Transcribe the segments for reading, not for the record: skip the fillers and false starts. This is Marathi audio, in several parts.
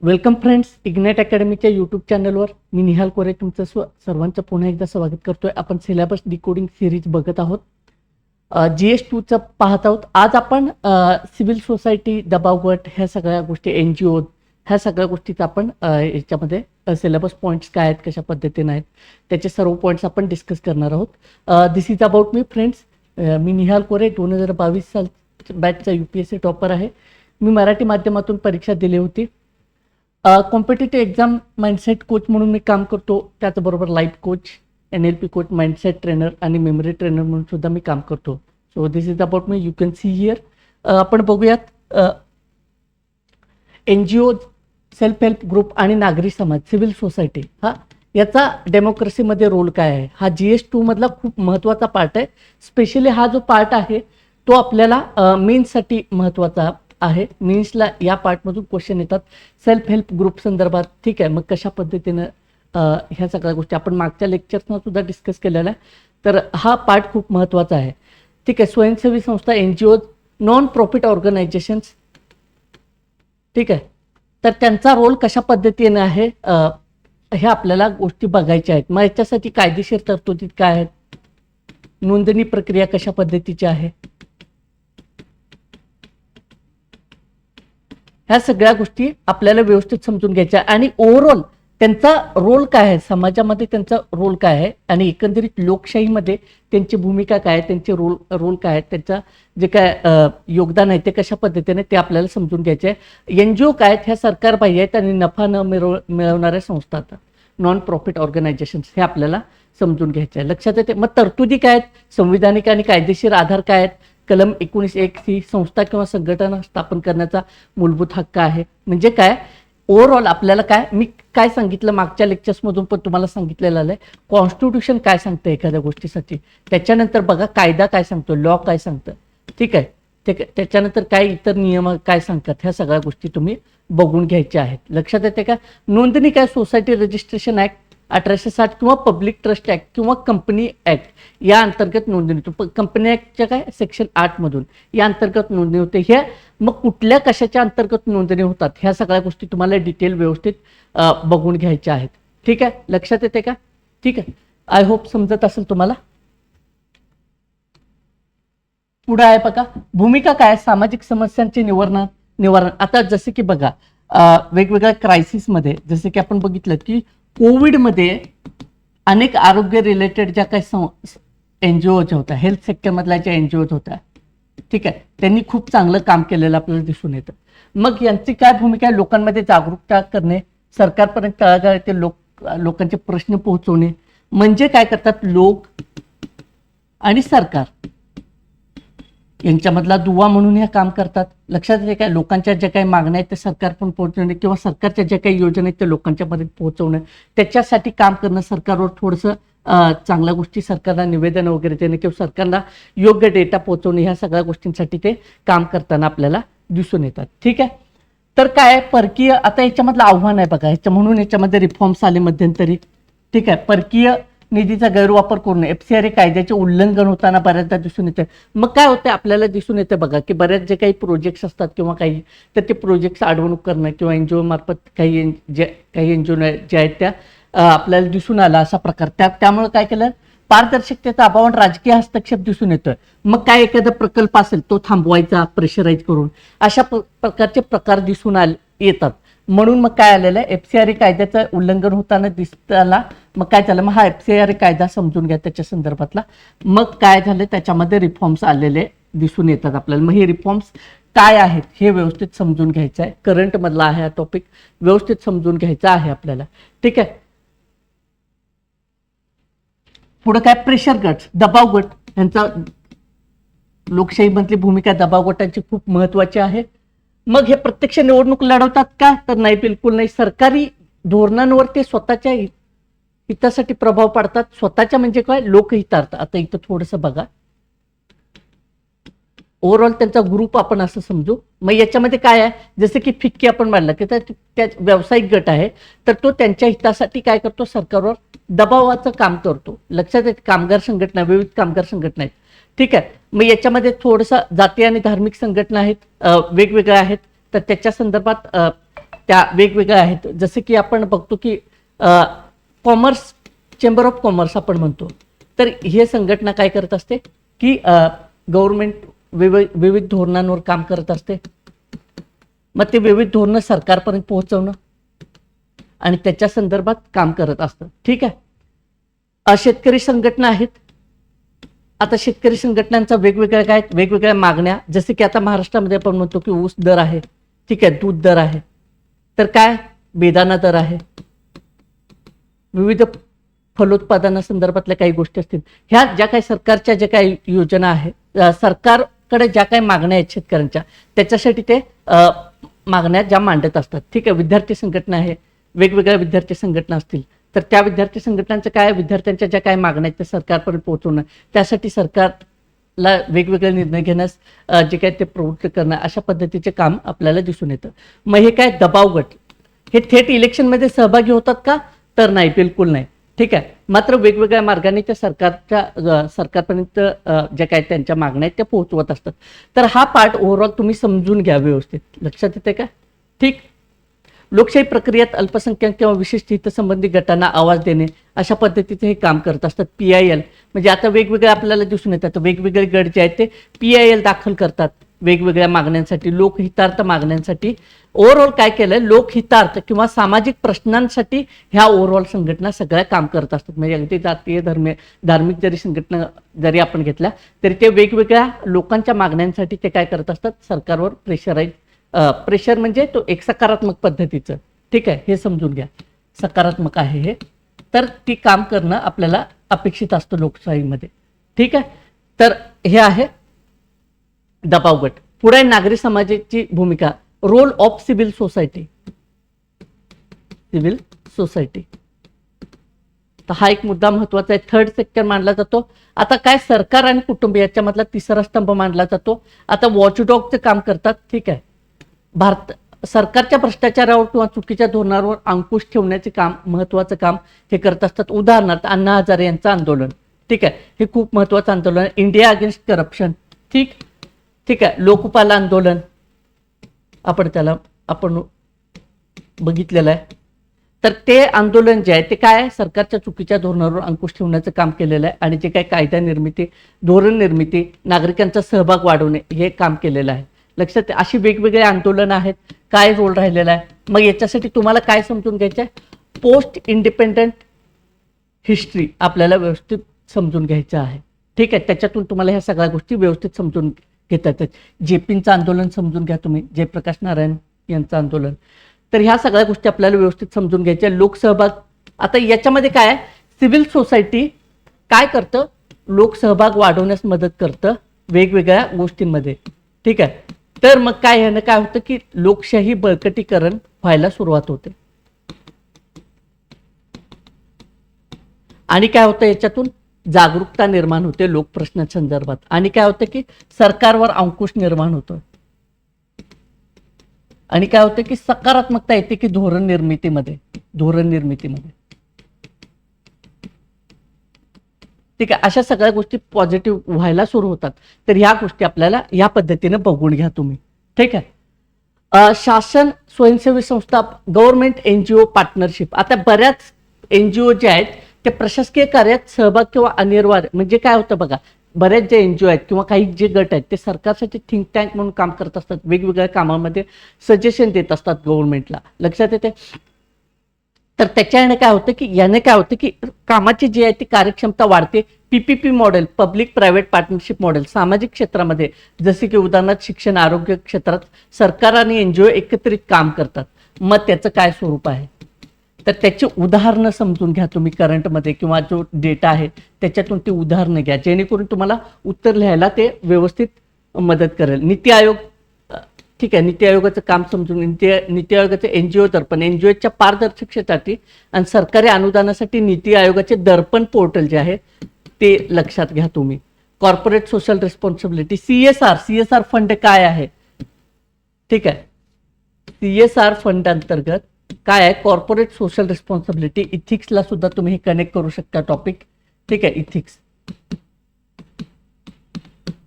वेलकम फ्रेंड्स, इग्नाइट अकॅडमीच्या यूट्यूब चॅनलवर मी निहाल कोरे तुमचं सर्वांचं पुन्हा एकदा स्वागत करतोय. आपण सिलेबस डिकोडिंग सिरीज बघत आहोत. GS2चं पाहत आहोत. आज आपण सिव्हिल सोसायटी, दबाव गट, ह्या सगळ्या गोष्टी, NGO, ह्या सगळ्या गोष्टीचा आपण याच्यामध्ये सिलेबस पॉईंट्स काय आहेत, कशा पद्धतीने आहेत, त्याचे सर्व पॉईंट्स आपण डिस्कस करणार आहोत. दिस इज अबाउट मी फ्रेंड्स. मी निहाल कोरे 2022 साल बॅचचा UPSC टॉपर आहे. मी मराठी माध्यमातून परीक्षा दिली होती. कॉम्पिटिटिव्ह एक्झाम माइंडसेट कोच म्हणून मी काम करतो. त्याचबरोबर life coach, NLP coach, mindset trainer आणि मेमरी ट्रेनर म्हणून सुद्धा मी काम करतो. So this is about me, you can see here. आपण बघूयात NGO, सेल्फ हेल्प ग्रुप आणि नागरी समाज, सिव्हिल सोसायटी, याचा डेमोक्रेसीमध्ये रोल काय आहे. हा GS2 मधला खूप महत्त्वाचा पार्ट आहे. स्पेशली हा जो पार्ट आहे तो आपल्याला मेन्ससाठी महत्त्वाचा आहे. मेन्सला या पार्टमधून क्वेश्चन येतात सेल्फ हेल्प ग्रुप संदर्भात. ठीक आहे, मग कशा पद्धतीनं ह्या सगळ्या गोष्टी आपण मागच्या लेक्चर्सना सुद्धा डिस्कस केलेल्या आहे. तर हा पार्ट खूप महत्त्वाचा आहे. ठीक आहे, स्वयंसेवी संस्था, NGOज, नॉन प्रॉफिट ऑर्गनायझेशन्स. ठीक आहे, तर त्यांचा रोल कशा पद्धतीने आहे हे आपल्याला गोष्टी बघायच्या आहेत. मग याच्यासाठी कायदेशीर तरतुदी काय आहेत, नोंदणी प्रक्रिया कशा पद्धतीची आहे, ह्या सगळ्या गोष्टी आपल्याला व्यवस्थित समजून घ्यायच्या. आणि ओव्हरऑल त्यांचा रोल काय आहे, समाजामध्ये त्यांचा रोल काय आहे, आणि एकंदरीत लोकशाहीमध्ये त्यांची भूमिका काय आहे, त्यांचे रोल काय आहे, त्यांचं जे काय योगदान आहे ते कशा पद्धतीने ते आपल्याला समजून घ्यायचे आहे. NGO काय आहेत, ह्या सरकारबाह्य आहेत आणि नफा न मिळवणाऱ्या संस्था, नॉन प्रॉफिट ऑर्गनायझेशन्स, हे आपल्याला समजून घ्यायचे आहे. लक्षात येते. मग तरतुदी काय आहेत, संविधानिक आणि कायदेशीर आधार काय आहेत. कलम 19(1) संस्था किंवा संघटना स्थापन करण्याचा मूलभूत हक्क आहे. म्हणजे काय, ओव्हरऑल आपल्याला काय, मी काय सांगितलं मागच्या लेक्चर्समधून पण तुम्हाला सांगितलेलं आहे, कॉन्स्टिट्यूशन काय सांगतं एखाद्या गोष्टीसाठी, त्याच्यानंतर बघा कायदा काय सांगतो, लॉ काय सांगतं. ठीक आहे, त्याच्यानंतर काय इतर नियम काय सांगतात, ह्या सगळ्या गोष्टी तुम्ही बघून घ्यायच्या आहेत. लक्षात येते का. नोंदणी काय, सोसायटी रजिस्ट्रेशन ऍक्ट 1860 किंवा पब्लिक ट्रस्ट ऍक्ट किंवा कंपनी ऍक्ट या अंतर्गत नोंदणी होतो. कंपनी ऍक्टच्या काय सेक्शन 8 मधून या अंतर्गत नोंदणी होते. ह्या मग कुठल्या कशाच्या अंतर्गत नोंदणी होतात, ह्या सगळ्या गोष्टी तुम्हाला डिटेल व्यवस्थित बघून घ्यायच्या आहेत. ठीक आहे, लक्षात येते का. ठीक आहे, आय होप समजत असेल तुम्हाला. पुढे आहे बघा, भूमिका काय, सामाजिक समस्यांचे निवारण. आता जसे की बघा वेगवेगळ्या क्रायसिसमध्ये, जसे की आपण बघितलं की कोविडमध्ये अनेक आरोग्य रिलेटेड ज्या काही NGOज होत्या, हेल्थ सेक्टरमधल्या ज्या NGOज होत्या, ठीक आहे, त्यांनी खूप चांगलं काम केलेलं आपल्याला दिसून येतं. मग यांची काय भूमिका आहे, लोकांमध्ये जागरूकता करणे, सरकारपर्यंत तळागाळातील लोकांचे प्रश्न पोहोचवणे. म्हणजे काय करतात, लोक आणि सरकार यांच्यामधला दुवा म्हणून हे काम करतात. लक्षात येते काय, लोकांच्या ज्या काही मागण्या आहेत ते सरकार पण पोहोचवणे किंवा सरकारच्या ज्या काही योजना आहेत त्या लोकांच्या मध्ये पोहोचवणं, त्याच्यासाठी काम करणं, सरकारवर थोडंसं चांगल्या गोष्टी सरकारला निवेदन वगैरे देणं किंवा सरकारला योग्य डेटा पोहोचवणे, ह्या सगळ्या गोष्टींसाठी ते काम करताना आपल्याला दिसून येतात. ठीक आहे, तर काय परकीय, आता याच्यामधलं आव्हान आहे बघा, म्हणून याच्यामध्ये रिफॉर्म्स आले मध्यंतरी. ठीक आहे, परकीय निधीचा गैरवापर करू नये, FCRA कायद्याचे उल्लंघन होताना बऱ्याचदा दिसून येते. मग काय होतं, आपल्याला दिसून येते बघा की बऱ्याच जे काही प्रोजेक्ट्स असतात किंवा काही, तर ते प्रोजेक्ट्स अडवणूक करणं किंवा NGO मार्फत काही NGO जे आहेत त्या आपल्याला दिसून आला असा प्रकार. त्यामुळे काय केलं, पारदर्शकतेचा अभाव आणि राजकीय हस्तक्षेप दिसून येतोय. मग काय, एखादा प्रकल्प असेल तो थांबवायचा प्रेशराईज करून, अशा प्रकारचे प्रकार दिसून येतात. म्हणून मग काय आलेलं आहे, FCRA कायद्याचं उल्लंघन होताना दिसताना मग काय झालं, मग हा FCRA कायदा समजून घ्या त्याच्या संदर्भातला. मग काय झालं, त्याच्यामध्ये रिफॉर्म्स आलेले दिसून येतात आपल्याला. मग हे रिफॉर्म्स काय आहेत हे व्यवस्थित समजून घ्यायचं आहे. करंट मधला आहे हा टॉपिक, व्यवस्थित समजून घ्यायचा आहे आपल्याला. ठीक आहे, पुढे काय, प्रेशर गट्स, दबाव गट, यांचा लोकशाहीमधली भूमिका दबाव गटांची खूप महत्वाची आहे. मग हे प्रत्यक्ष निवडणूक लढवतात का, तर नाही, बिलकुल नाही. सरकारी धोरणांवर ते स्वतःच्या हितासाठी प्रभाव पाडतात. स्वतःच्या म्हणजे काय, लोकहितार्थ. आता इथं थोडंसं बघा, ओव्हरऑल त्यांचा ग्रुप आपण असं समजू. मग याच्यामध्ये काय आहे, जसं की फिक्की आपण मांडलं की त्या व्यावसायिक गट आहे, तर तो त्यांच्या हितासाठी काय करतो, सरकारवर दबावाचं काम करतो. लक्षात येते, कामगार संघटना, विविध कामगार संघटना आहेत. ठीक आहे, मग याच्यामध्ये थोडंसं जाती आणि धार्मिक संघटना आहेत, वेगवेगळ्या आहेत, तर त्याच्या संदर्भात त्या वेगवेगळ्या आहेत. जसे की आपण बघतो की कॉमर्स, चेंबर ऑफ कॉमर्स आपण म्हणतो, तर हे संघटना काय करत असते की गव्हर्नमेंट विविध धोरणांवर काम करत असते. मग ते विविध धोरणं सरकारपर्यंत पोहोचवणं आणि त्याच्या संदर्भात काम करत असतं. ठीक आहे. शेतकरी संघटना आहेत. आता शेतकरी संघटनांचा वेगवेगळ्या काय वेगवेगळ्या मागण्या, जसे की आता महाराष्ट्रामध्ये आपण म्हणतो की ऊस दर आहे, ठीक आहे, दूध दर आहे, तर काय बेदाना दर आहे, विविध फलोत्पादनासंदर्भातल्या काही गोष्टी असतील. ह्या ज्या काही सरकारच्या ज्या काही योजना आहेत, सरकारकडे ज्या काही मागण्या आहेत शेतकऱ्यांच्या, त्याच्यासाठी ते मागण्या ज्या मांडत असतात. ठीक आहे. विद्यार्थी संघटना आहे, वेगवेगळ्या विद्यार्थी संघटना असतील, तर त्या विद्यार्थी संघटनांचं काय, विद्यार्थ्यांच्या ज्या काही मागण्या आहेत त्या सरकारपर्यंत पोहोचवणं, त्यासाठी सरकारला वेगवेगळे निर्णय घेण्यास जे काय ते प्रवृत्त करणं, अशा पद्धतीचे काम आपल्याला दिसून येतं. मग हे काय दबाव गट, हे थेट इलेक्शनमध्ये सहभागी होतात का, तर नाही, बिलकुल नाही. ठीक आहे. मात्र वेगवेगळ्या मार्गाने त्या सरकारपर्यंत ज्या काही त्यांच्या मागण्या आहेत त्या पोहोचवत असतात. तर हा पार्ट ओव्हरऑल तुम्ही समजून घ्या व्यवस्थित. लक्षात येते का? ठीक. लोकशाही प्रक्रियेत अल्पसंख्याक किंवा विशिष्ट हितसंबंधी गटांना आवाज देणे, अशा पद्धतीचे हे काम करत असतात. PIL म्हणजे आता वेगवेगळे आपल्याला दिसून येतात, वेगवेगळे गट जे आहेत ते PIL दाखल करतात वेगवेगळ्या मागण्यांसाठी, लोकहितार्थ मागण्यांसाठी. ओव्हरऑल काय केलंय, लोकहितार्थ किंवा सामाजिक प्रश्नांसाठी ह्या ओव्हरऑल संघटना सगळ्या काम करत असतात. म्हणजे अगदी जातीय धार्मिक जरी संघटना जरी आपण घेतल्या तरी ते वेगवेगळ्या लोकांच्या मागण्यांसाठी ते काय करत असतात, सरकारवर प्रेशर म्हणजे तो एक सकारात्मक पद्धतीचं. ठीक आहे. हे समजून घ्या, सकारात्मक आहे हे. तर ती काम करणं आपल्याला अपेक्षित असतं लोकशाहीमध्ये. ठीक आहे. तर हे आहे दबाव गट. पुढे नागरी समाजाची भूमिका, रोल ऑफ सिव्हिल सोसायटी. तर हा एक मुद्दा महत्वाचा आहे. थर्ड सेक्टर मानला जातो. आता काय, सरकार आणि कुटुंब याच्यामधला तिसरा स्तंभ मानला जातो. आता वॉचडॉगचे काम करतात. ठीक आहे. सरकारच्या भ्रष्टाचारावर किंवा चुकीच्या धोरणावर अंकुश ठेवण्याचे काम, महत्वाचं काम हे करत असतात. उदाहरणार्थ अण्णा हजारे यांचं आंदोलन. ठीक आहे. हे खूप महत्वाचं आंदोलन आहे. India against corruption. ठीक आहे. लोकपाल आंदोलन आपण बघितलेलं आहे. तर ते आंदोलन जे आहे ते काय, सरकारच्या चुकीच्या धोरणावर अंकुश ठेवण्याचं काम केलेलं आहे आणि जे काही कायदा निर्मिती, धोरण निर्मिती, नागरिकांचा सहभाग वाढवणे हे काम केलेलं आहे. लक्षात, अशी वेगवेगळे आंदोलन आहेत. काय रोल राहिलेला आहे. मग याच्यासाठी तुम्हाला काय समजून घ्यायचं आहे, पोस्ट इंडिपेंडंट हिस्ट्री आपल्याला व्यवस्थित समजून घ्यायचं आहे. ठीक आहे. त्याच्यातून तुम्हाला ह्या सगळ्या गोष्टी व्यवस्थित समजून घेता येतात. JPचं आंदोलन समजून घ्या तुम्ही, जयप्रकाश नारायण यांचं आंदोलन. तर ह्या सगळ्या गोष्टी आपल्याला व्यवस्थित समजून घ्यायच्या. लोकसहभाग, आता याच्यामध्ये काय आहे, सिव्हिल सोसायटी काय करतं, लोकसहभाग वाढवण्यास मदत करतं वेगवेगळ्या गोष्टींमध्ये. ठीक आहे. तर मग काय ह्यानं काय होतं की लोकशाही बळकटीकरण व्हायला सुरुवात होते. आणि काय होतं, याच्यातून जागरूकता निर्माण होते लोकप्रश्नांसंदर्भात. आणि काय होतं की सरकारवर अंकुश निर्माण होतो. आणि काय होतं की सकारात्मकता येते की धोरण निर्मितीमध्ये. ठीक आहे. अशा सगळ्या गोष्टी पॉझिटिव्ह व्हायला सुरू होतात. तर ह्या गोष्टी आपल्याला या पद्धतीने बघून घ्या तुम्ही. ठीक आहे. शासन, स्वयंसेवी संस्था, गव्हर्नमेंट NGO पार्टनरशिप. आता बऱ्याच NGO जे आहेत ते प्रशासकीय कार्यात सहभाग किंवा अनिवार्य, म्हणजे काय होतं बघा, बरेच जे NGO आहेत किंवा काही जे गट आहेत ते सरकारसाठी थिंक टँक म्हणून काम करत असतात. वेगवेगळ्या कामामध्ये सजेशन देत असतात गव्हर्नमेंटला. लक्षात येते. तर त्याच्याने काय होतं की याने काय होतं की कामाची जी आहे ती कार्यक्षमता वाढते. PPP model, public private partnership model, सामाजिक क्षेत्रामध्ये जसे की उदाहरणार्थ शिक्षण, आरोग्य क्षेत्रात सरकार आणि NGO एकत्रित काम करतात. मग त्याचं काय स्वरूप आहे, तर त्याची उदाहरणं समजून घ्या तुम्ही करंटमध्ये किंवा जो डेटा आहे त्याच्यातून ती उदाहरणं घ्या, जेणेकरून तुम्हाला उत्तर लिहायला ते व्यवस्थित मदत करेल. नीती आयोग. ठीक आहे. नीती आयोगाचं काम समजून, नीती आयोगाचे NGO दर्पण, NGOच्या पारदर्शकतेसाठी आणि सरकारी अनुदानासाठी नीती आयोगाचे दर्पण पोर्टल जे आहे ते लक्षात घ्या तुम्ही. Corporate social responsibility, CSR fund काय आहे. ठीक आहे. CSR फंड अंतर्गत काय आहे, कॉर्पोरेट सोशल रिस्पॉन्सिबिलिटी. इथिक्सला सुद्धा तुम्ही कनेक्ट करू शकता टॉपिक. ठीक आहे. इथिक्स,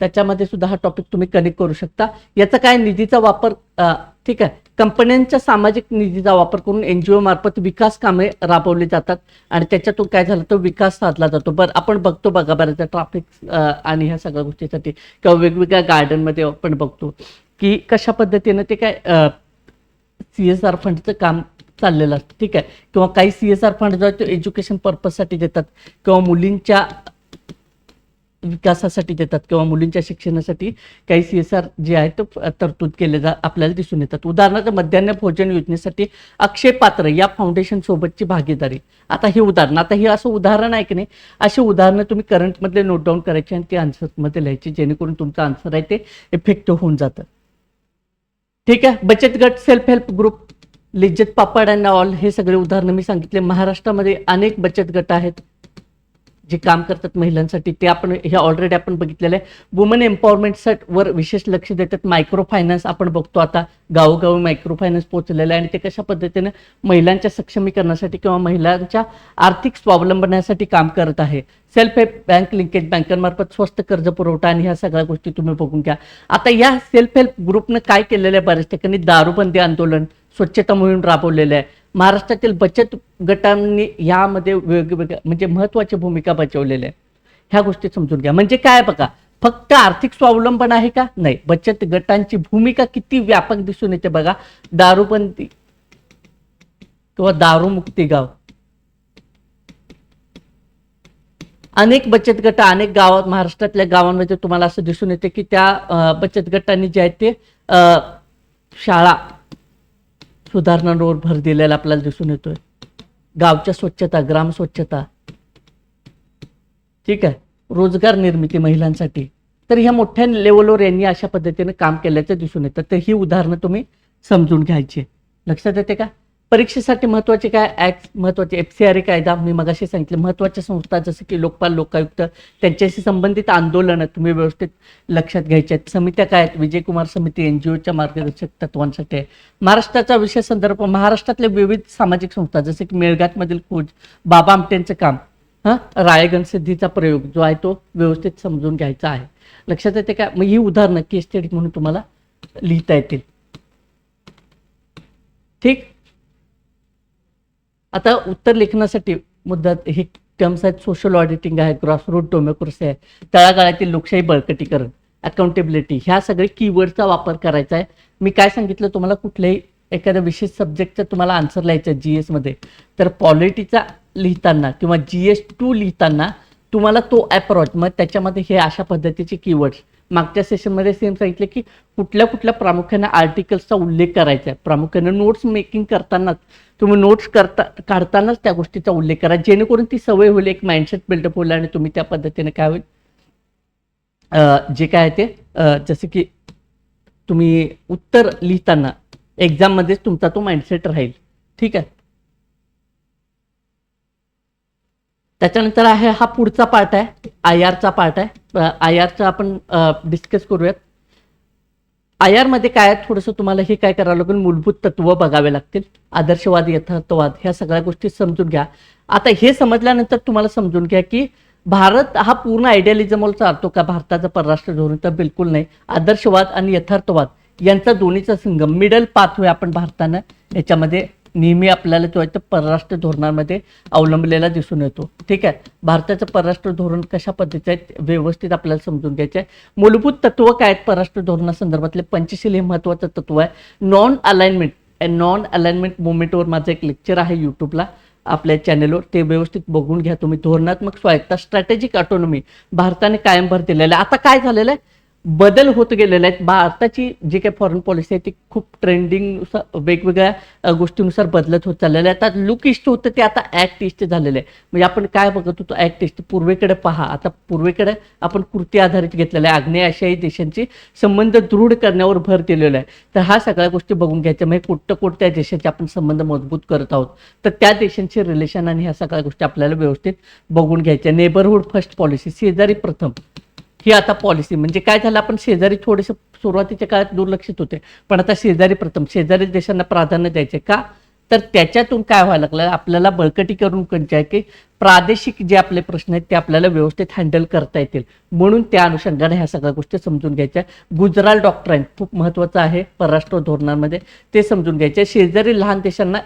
त्याच्यामध्ये सुद्धा हा टॉपिक तुम्ही कनेक्ट करू शकता. याचा काय, निधीचा वापर. ठीक आहे. कंपन्यांच्या सामाजिक निधीचा वापर करून NGO मार्फत विकास कामे राबवली जातात आणि त्याच्यातून काय झालं तर विकास साधला जातो. बरं आपण बघतो बघा बऱ्याचदा ट्रॅफिक आणि ह्या सगळ्या गोष्टीसाठी किंवा वेगवेगळ्या गार्डनमध्ये आपण बघतो की कशा पद्धतीनं ते काय CSR फंडचं काम चाललेलं असतं, ठीक आहे. किंवा काही CSR फंड जो आहे तो एज्युकेशन पर्पजसाठी देतात किंवा मुलींच्या विकासासाठी देतात किंवा मुलींच्या शिक्षणासाठी काही CSR जे आहे तो तरतूद केले आपल्याला दिसून येतात. उदाहरणार्थ मध्यान्ह भोजन योजनेसाठी अक्षय पात्र या फाउंडेशन सोबतची भागीदारी. आता हे उदाहरण, आता हे असं उदाहरण आहे की नाही, अशी उदाहरणं तुम्ही करंटमधले नोट डाऊन करायचे आणि ते आन्सरमध्ये लिहायचे जेणेकरून तुमचं आन्सर आहे ते इफेक्टिव्ह होऊन जातं, ठीक आहे. बचत गट, self help group, Lijjat papad and all, हे सगळे उदाहरणं मी सांगितले. महाराष्ट्रामध्ये अनेक बचत गट आहेत जे काम करतात महिलांसाठी, ते आपण हे ऑलरेडी आपण बघितलेलं आहे. वुमन एम्पॉवरमेंट वर विशेष लक्ष देतात. मायक्रो फायनान्स आपण बघतो आता गावोगावी मायक्रो फायनान्स पोहोचलेलं आहे आणि ते कशा पद्धतीने महिलांच्या सक्षमीकरणासाठी किंवा महिलांच्या आर्थिक स्वावलंबनासाठी काम करत आहे. सेल्फ हेल्प बँक लिंकेज, बँकांमार्फत स्वस्त कर्ज पुरवठा आणि ह्या सगळ्या गोष्टी तुम्ही बघून घ्या. आता या सेल्फ हेल्प ग्रुपनं काय केलेलं आहे, बऱ्याच ठिकाणी दारूबंदी आंदोलन, स्वच्छता मोहीम राबवलेली आहे. महाराष्ट्रातील बचत गटांनी यामध्ये वेगवेगळ्या म्हणजे महत्त्वाची भूमिका बजावलेली आहे. ह्या गोष्टी समजून घ्या. म्हणजे काय बघा, फक्त आर्थिक स्वावलंबन आहे का? नाही, बचत गटांची भूमिका किती व्यापक दिसून येते बघा. दारूबंदी किंवा दारूमुक्ती गाव, अनेक बचत गट अनेक गावात महाराष्ट्रातल्या गावांमध्ये तुम्हाला असं दिसून येते की त्या बचत गटांनी जे आहेत ते शाळा सुधारणांवर भर दिलेला आपल्याला दिसून येतोय. गावच्या स्वच्छता, ग्राम स्वच्छता, ठीक आहे, रोजगार निर्मिती महिलांसाठी. तर ह्या मोठ्या लेवलवर यांनी अशा पद्धतीने काम केल्याचं दिसून येतं. तर ही उदाहरणं तुम्ही समजून घ्यायची. लक्षात येते का? परीक्षेसाठी महत्त्वाचे काय ऍक्ट, महत्त्वाचे FCRA कायदा मी मगाशी सांगितले. महत्त्वाच्या संस्था जसं की लोकपाल, लोकायुक्त, त्यांच्याशी संबंधित आंदोलनं तुम्ही व्यवस्थित लक्षात घ्यायचे आहेत. समित्या काय आहेत? विजयकुमार समिती NGOच्या मार्गदर्शक तत्वांसाठी आहे. महाराष्ट्राचा विषय संदर्भ, महाराष्ट्रातल्या विविध सामाजिक संस्था जसे की मेळघाटमधील खोज, बाबा आमटेंचं काम, राळेगण सिद्धीचा प्रयोग जो आहे तो व्यवस्थित समजून घ्यायचा आहे. लक्षात येते का? मग ही उदाहरणं केस स्टडी म्हणून तुम्हाला लिहिता येतील, ठीक. आता उत्तर लेखनासाठी मुद्दा हे टर्म्स आहेत. सोशल ऑडिटिंग आहे, ग्रॉसरूट डेमोक्रेसी आहे, तळागाळातील लोकशाही बळकटीकरण, अकाउंटेबिलिटी, ह्या सगळे कीवर्डचा वापर करायचा आहे. मी काय सांगितलं तुम्हाला, कुठल्याही एखाद्या विशेष सब्जेक्टचा तुम्हाला आन्सर लिहायचा GS मध्ये, तर पॉलिटीचा लिहिताना किंवा GS2 लिहिताना तुम्हाला तो अप्रोच, मग त्याच्यामध्ये हे अशा पद्धतीचे कीवर्ड्स. मागच्या सेशनमध्ये सेम सांगितले की कुठल्या कुठल्या प्रामुख्याने आर्टिकल्सचा उल्लेख करायचा आहे. प्रामुख्याने नोट्स मेकिंग करतानाच तुम्ही नोट्स काढतानाच त्या गोष्टीचा उल्लेख करा जेणेकरून ती सवय होईल, एक माइंडसेट बिल्डअप होईल आणि तुम्ही त्या पद्धतीने काय होईल जे काय ते जसे की तुम्ही उत्तर लिहिताना एक्झाममध्येच तुमचा तो माइंडसेट राहील, ठीक आहे. त्याच्यानंतर आहे हा पुढचा पार्ट आहे, IRचा पार्ट आहे. IRचा आपण डिस्कस करूयात. IR मध्ये काय आहे, थोडंसं तुम्हाला हे काय करावं लागेल, मूलभूत तत्व बघावे लागतील, आदर्शवाद, यथार्थवाद, ह्या सगळ्या गोष्टी समजून घ्या. आता हे समजल्यानंतर तुम्हाला समजून घ्या की भारत हा पूर्ण आयडियालिझमवर चालतो का भारताचं परराष्ट्र धोरण? तर बिलकुल नाही. आदर्शवाद आणि यथार्थवाद यांचा दोन्हीचा संगम, मिडल पाथवे आपण भारतानं याच्यामध्ये नेहमी आपल्याला जो आहे तो परराष्ट्र धोरणामध्ये अवलंबलेला दिसून येतो, ठीक आहे. भारताचं परराष्ट्र धोरण कशा पद्धतीचं आहे व्यवस्थित आपल्याला समजून घ्यायचं आहे. मूलभूत तत्व काय आहेत परराष्ट्र धोरणासंदर्भातले? पंचशील हे महत्त्वाचं तत्व आहे. नॉन अलाइनमेंट मुवमेंटवर माझं एक लेक्चर आहे यूट्यूबला आपल्या चॅनलवर, ते व्यवस्थित बघून घ्या तुम्ही. धोरणात्मक स्वायत्ता, स्ट्रॅटेजिक ऑटोनॉमी भारताने कायम भर दिलेला आहे. आता काय झालेलं आहे, बदल होत गेलेले आहेत. भारताची जी काही फॉरेन पॉलिसी आहे ती खूप ट्रेंडिंग वेगवेगळ्या गोष्टींनुसार बदलत होत चाललेलं आहे. आता लुक ईस्ट होतं ते आता ॲक्ट ईस्ट झालेलं आहे. म्हणजे आपण काय बघत होतो, ॲक्ट ईस्ट, पूर्वेकडे पहा. आता पूर्वेकडे आपण कृती आधारित घेतलेला आहे. आग्नेय आशियाई देशांचे संबंध दृढ करण्यावर भर दिलेला आहे. तर हा सगळ्या गोष्टी बघून घ्यायच्या. म्हणजे कोणत्या देशाचे आपण संबंध मजबूत करत आहोत, तर त्या देशांचे रिलेशन आणि ह्या सगळ्या गोष्टी आपल्याला व्यवस्थित बघून घ्यायच्या. नेबरहुड फर्स्ट पॉलिसी, शेजारी प्रथम, ही आता पॉलिसी. म्हणजे काय झालं, आपण शेजारी थोडेसे सुरुवातीच्या काळात दुर्लक्षित होते, पण आता शेजारी प्रथम, शेजारी देशांना प्राधान्य द्यायचे का? तर त्याच्यातून काय व्हायला लागलं, आपल्याला बळकटीकरण करायचे आहे की प्रादेशिक जे आपले प्रश्न आहेत ते आपल्याला व्यवस्थित हँडल करता येतील, म्हणून त्या अनुषंगाने ह्या सगळ्या गोष्टी समजून घ्यायच्या. गुजराल डॉक्ट्राईन खूप महत्त्वाचं आहे परराष्ट्र धोरणांमध्ये, ते समजून घ्यायचे. शेजारी लहान देशांना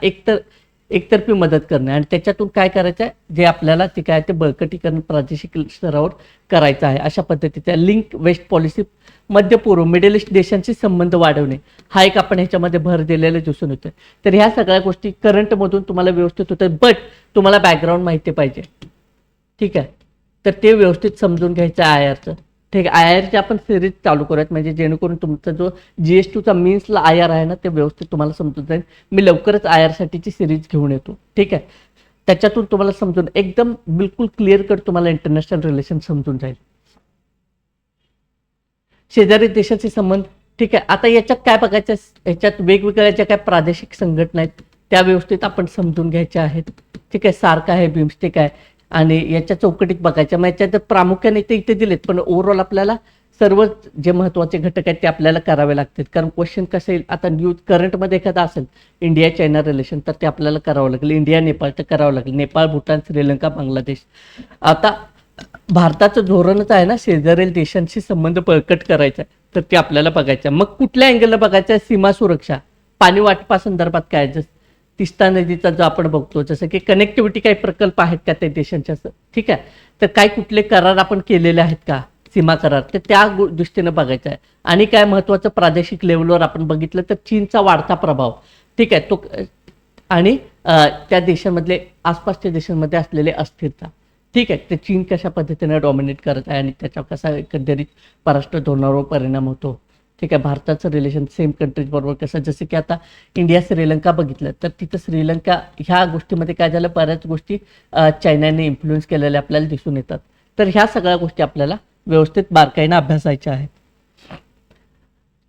एकतर्फी मदत करणे आणि त्याच्यातून काय करायचं आहे, जे आपल्याला ते काय ते बळकटीकरण प्रादेशिक स्तरावर करायचं आहे. अशा पद्धतीचा लिंक वेस्ट पॉलिसी, मध्य पूर्व मिडल ईस्ट देशांशी संबंध वाढवणे, हा एक आपण ह्याच्यामध्ये भर दिलेला दिसून येतोय. तर ह्या सगळ्या गोष्टी करंटमधून तुम्हाला व्यवस्थित होतात, बट तुम्हाला बॅकग्राऊंड माहिती पाहिजे. ठीक आहे, तर ते व्यवस्थित समजून घ्यायचं आहे आयआरचं. ठीक आहे, आयआरची आपण सिरीज चालू करूयात, म्हणजे जेणेकरून तुमचा जो GS2चा मीन्सला आयआर आहे ना, ते व्यवस्थित तुम्हाला समजून जाईल. मी लवकरच आयआर साठीची सिरीज घेऊन येतो. ठीक आहे, त्याच्यातून तुम्हाला समजून एकदम बिलकुल क्लिअर कट तुम्हाला इंटरनॅशनल रिलेशन समजून जाईल. शेजारी देशाचे संबंध. ठीक आहे, आता याच्यात काय बघायचं, याच्यात वेगवेगळ्या ज्या काय प्रादेशिक संघटना आहेत त्या व्यवस्थित आपण समजून घ्यायच्या आहेत. ठीक आहे, सार्क आहे, बिमस्टेक आहे, आणि याच्या चौकटीत बघायच्या. मग याच्यात प्रामुख्याने ते इथे दिलेत, पण ओव्हरऑल आपल्याला सर्व जे महत्त्वाचे घटक आहेत ते आपल्याला करावे लागतात. कारण क्वेश्चन कसं येईल, आता न्यूज करंटमध्ये एखादा असेल इंडिया चायना रिलेशन, तर ते आपल्याला करावं लागेल. इंडिया नेपाळ तर करावं लागेल, नेपाळ, भूटान, श्रीलंका, बांगलादेश. आता भारताचं धोरणच आहे ना शेजारील देशांशी संबंध बळकट करायचा, तर ते आपल्याला बघायचं. मग कुठल्या अँगलला बघायचं, सीमा सुरक्षा, पाणी वाटपा संदर्भात काय, जसं तिस्ता नदीचा जो आपण बघतो, जसं की कनेक्टिव्हिटी काही प्रकल्प आहेत का त्या देशांच्या. ठीक आहे, तर काय कुठले करार आपण केलेले आहेत का, सीमा करार, तर त्या दृष्टीने बघायचं आहे. आणि काय महत्त्वाचं प्रादेशिक लेवलवर आपण बघितलं तर चीनचा वाढता प्रभाव. ठीक आहे, तो आणि त्या देशांमधले आसपासच्या देशांमध्ये असलेले अस्थिरता. ठीक आहे, ते चीन कशा पद्धतीने डॉमिनेट करत आहे आणि त्याचा कसा एकंदरीत परराष्ट्र धोरणावर परिणाम होतो. ठीक आहे, भारताचं रिलेशन सेम कंट्रीज बरोबर कसं, जसं की आता इंडिया श्रीलंका बघितलं तर तिथं श्रीलंका ह्या गोष्टीमध्ये काय झालं, बऱ्याच गोष्टी चायनाने इन्फ्लुएन्स केलेल्या आपल्याला दिसून येतात. तर ह्या सगळ्या गोष्टी आपल्याला व्यवस्थित बारकाईनं अभ्यासायच्या आहेत.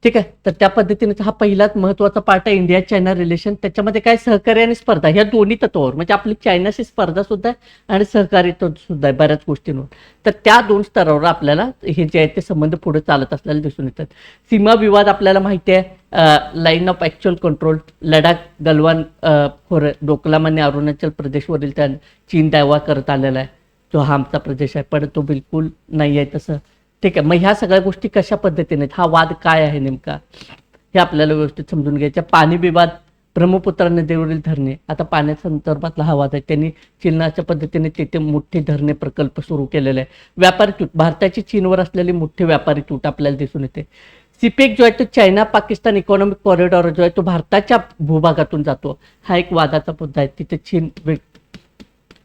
ठीक आहे, तर त्या पद्धतीने हा पहिलाच महत्त्वाचा पार्ट आहे इंडिया चायना रिलेशन. त्याच्यामध्ये काय सहकार्य आणि स्पर्धा, ह्या दोन्ही तत्वावर, म्हणजे आपली चायनाशी स्पर्धा सुद्धा आहे आणि सहकार्य सुद्धा आहे बऱ्याच गोष्टींवर. तर त्या दोन स्तरावर आपल्याला हे जे आहे ते संबंध पुढे चालत असलेले दिसून येतात. सीमा विवाद आपल्याला माहिती आहे, line of actual control, Ladakh, Galwan खोरे, डोकलाम आणि अरुणाचल प्रदेशवरील त्या चीन दावा करत आलेला आहे, जो हा आमचा प्रदेश आहे, पण तो बिलकुल नाही आहे तसं. ठीक आहे, मग ह्या सगळ्या गोष्टी कशा पद्धतीने, हा वाद काय आहे नेमका, हे आपल्याला व्यवस्थित समजून घ्यायचं. पाणी विवाद, ब्रह्मपुत्रा नदीवरील धरणे, आता पाण्यासंदर्भातला हा वाद आहे. त्यांनी चीनच्या पद्धतीने तिथे मोठे धरणे प्रकल्प सुरू केलेले आहे. व्यापारी तूट, भारताची चीनवर असलेली मोठी व्यापारी तूट आपल्याला दिसून येते. सिपेक जो आहे तो चायना पाकिस्तान इकॉनॉमिक कॉरिडॉर जो आहे तो भारताच्या भूभागातून जातो, हा एक वादाचा मुद्दा आहे. तिथे चीन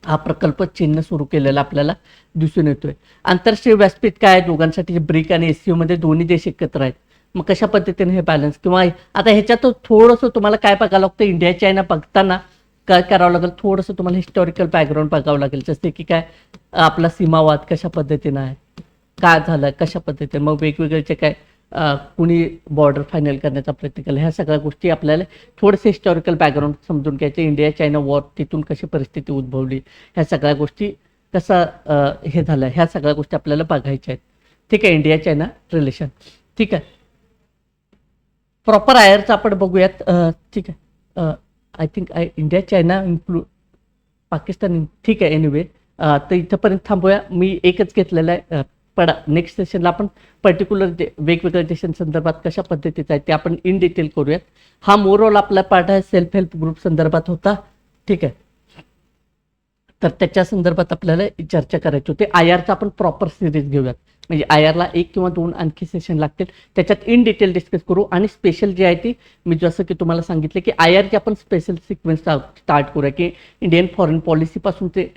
हा प्रकल्प चीननं सुरू केलेला आपल्याला दिसून येतोय. आंतरराष्ट्रीय व्यासपीठ काय आहे दोघांसाठी, ब्रिक आणि SCO मध्ये दोन्ही देश एकत्र आहेत. मग कशा पद्धतीने हे बॅलन्स, किंवा आता ह्याच्यात थोडंसं तुम्हाला काय बघावं लागतं, इंडिया चायना बघताना काय करावं लागेल, थोडंसं तुम्हाला हिस्टॉरिकल बॅकग्राऊंड बघावं लागेल. जसे की काय आपला सीमावाद कशा पद्धतीनं आहे, काय झालं, कशा पद्धतीने, मग वेगवेगळ्याचे काय कुणी बॉर्डर फायनल करण्याचा प्रयत्न केला, ह्या सगळ्या गोष्टी आपल्याला थोडेसे हिस्टॉरिकल बॅकग्राऊंड समजून घ्यायचे. इंडिया चायना वॉर, तिथून कशी परिस्थिती उद्भवली, ह्या सगळ्या गोष्टी कसं हे झालं, ह्या सगळ्या गोष्टी आपल्याला बघायच्या आहेत. ठीक आहे, इंडिया चायना रिलेशन. ठीक आहे, प्रॉपर आयरचं आपण बघूयात. ठीक आहे, I think India China Pakistan. ठीक आहे, एनिवे तर इथंपर्यंत थांबूया. मी एकच घेतलेलं आहे. पण नेक्स्ट सेशनला आपण पर्टिक्युलर वेगवेगळ्या देशांसंदर्भात कशा पद्धतीचं आहे ते आपण इन डिटेल करूयात. हा मोरऑल आपला पार्ट आहे सेल्फ हेल्प ग्रुप संदर्भात होता. ठीक आहे, तर त्याच्या संदर्भात आपल्याला चर्चा करायची होती. आयआरचा आपण प्रॉपर सिरीज घेऊयात, म्हणजे आयआरला 1 किंवा 2 आणखी सेशन लागतील, त्याच्यात इन डिटेल डिस्कस करू. आणि स्पेशल जी आहे ती मी जसं की तुम्हाला सांगितलं की आयआरची आपण स्पेशल सिक्वेन्स स्टार्ट करूया, की इंडियन फॉरेन पॉलिसीपासून ते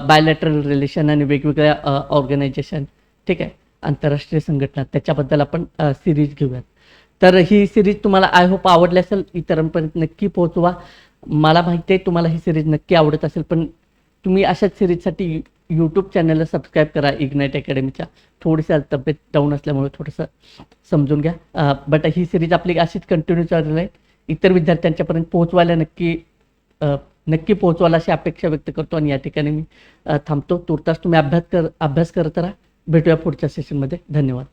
बायलॅटरल रिलेशन आणि वेगवेगळ्या ऑर्गनायझेशन, ठीक आहे, आंतरराष्ट्रीय संघटना, त्याच्याबद्दल आपण सिरीज घेऊयात. तर ही सिरीज तुम्हाला आय होप आवडली असेल, इतरांपर्यंत नक्की पोहोचवा. मला माहिती आहे तुम्हाला ही सिरीज नक्की आवडत असेल, पण तुम्ही अशाच सिरीजसाठी यूट्यूब चॅनलला सबस्क्राईब करा इग्नाईट अकॅडमीच्या. थोडीशी तब्येत डाऊन असल्यामुळे थोडंसं समजून घ्या, बट ही सिरीज आपली अशीच कंटिन्यू चालू आहे. इतर विद्यार्थ्यांच्यापर्यंत पोहोचवायला नक्की पोहोचवायला अशी अपेक्षा व्यक्त करतो. आणि या ठिकाणी मी थांबतो. तुर्तास तुम्ही अभ्यास करत राहा. भेटूया पुढच्या सेशनमध्ये. धन्यवाद.